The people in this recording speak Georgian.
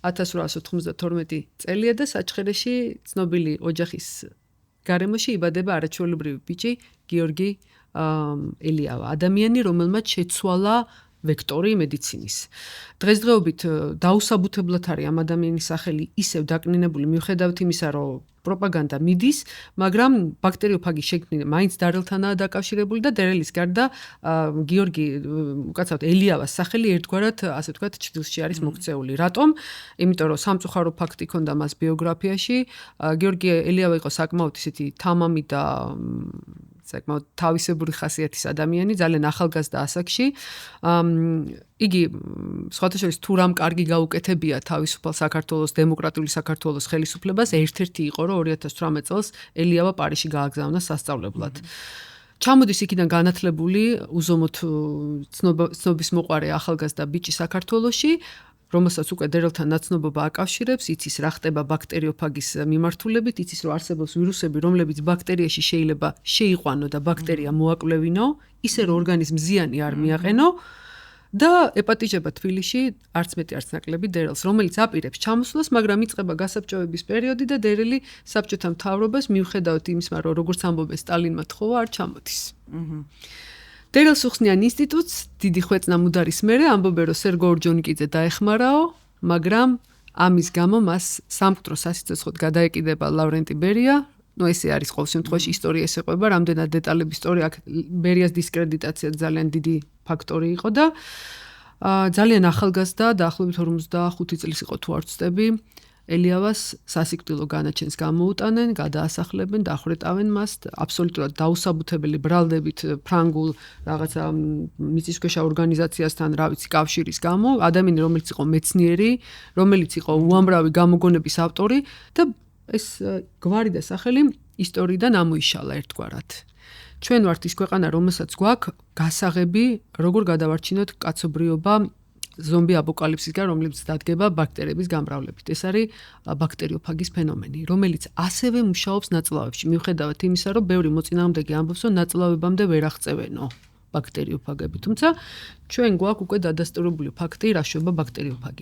1892 წელია და საჩხერეში ცნობილი ოჯახის გარემოში იბადება არაჩვეულებრივი ბიჭი გიორგი ელიავა, ადამიანი, რომელმაც შეცვალა ვექტორი მედიცინის. დღესდღეობით დაუსაბუთებლად არის ამ ადამიანის სახელი ისევ დაკნინებული მიუხედავად იმისა, რომ პროპაგანდა მიდის, მაგრამ ბაქტერიოფაგის შექმნა მაინც დარელთანაა დაკავშირებული და დერელის გარდა გიორგი უკაცრავად ელიავას სახელი ერთგვარად, ასე ვთქვათ, ჩრდილში არის მოქცეული. რატომ? იმიტომ რომ სამწუხარო ფაქტი ჰქონდა მას ბიოგრაფიაში. გიორგი ელიავა იყო საკმაოდ ისეთი თამამი და საკმაოდ თავისებური ხასიათის ადამიანი, ძალიან ახალგაზრდა ასაკში. იგი სხვათა შორის თუ რამ კარგი გაუკეთებია თავისუფალ საქართველოს, დემოკრატიული საქართველოს ხელისუფლებას, ერთ-ერთი იყო, რომ 2018 წელს ელიავა პარიზში გააგზავნა სასწავლებლად. ჩამოდის იქიდან განათლებული, უზომოდ ცნობისმოყვარე ახალგაზრდა ბიჭი საქართველოში, რომელსაც უკვე დერელთან ნაცნობობა აკავშირებს, იცის რა ხდება ბაქტერიოფაგის მიმართულებით, იცის რომ არსებობს ვირუსები, რომლებიც ბაქტერიაში შეიძლება შეიყვანო და ბაქტერია მოაკვლევინო, ისე რომ ორგანიზმს ზიანი არ მიაყენო და ეპატიჟება თბილისში არც მეტი არც ნაკლები დერელს, რომელიც აპირებს ჩამოსვლას, მაგრამ იწყება გასაბჭოების პერიოდი და დერელი საბჭოთა მთავრობას მიუხედავად იმისა, რომ როგორც ამბობენ სტალინმა თხოვა არ ჩამოდის. დერელს უხსნიან ინსტიტუტს, დიდი ხვეწნა მუდარის მერე, ამბობენ, რომ სერგო ორჯონიკიძე დაეხმარაო, მაგრამ ამის გამო მას სამკვდრო სასიცოცხლოდ გადაეკიდება ლავრენტი ბერია. ესე არის ყოველ შემთხვევაში ისტორია ესეყვება, რამდენად დეტალების ისტორია აქ ბერიას დისკრედიტაცია ძალიან დიდი ფაქტორი იყო და ძალიან ახალგაზრდა, დაახლოებით 45 წლის იყო თუ არ ვცდები. ელიავას სასიკვდილო განაჩენს გამოუტანენ, გადაასახლებენ, დახვრეტავენ მას, აბსოლუტურად დაუსაბუთებელი ბრალდებით ფრანგულ რაღაცა მიწისქვეშა ორგანიზაციასთან, რა ვიცი, კავშირის გამო, ადამიანი, რომელიც იყო მეცნიერი, რომელიც იყო უამრავი გამოგონების ავტორი და ეს გვარი და სახელი ისტორიიდან ამოიშალა ერთგვარად. ჩვენ ვართ ის ქვეყანა, რომელსაც გვაქვს გასაღები, როგორ გადავარჩინოთ კაცობრიობა ზომბი აპოკალიფსისგან, რომელიც დადგება ბაქტერიების გამრავლებით. ეს არის ბაქტერიოფაგის ფენომენი, რომელიც ასევე მუშაობს ნაწლავებში, მიუხედავად იმისა, რომ ბევრი მოწინააღმდეგე ამბობს, რომ ნაწლავებამდე ვერ აღწევენო ბაქტერიოფაგები. თუმცა ჩვენ გვაქვს უკვე დადასტურებული ფაქტი, რა შვება ბაქტერიოფაგი.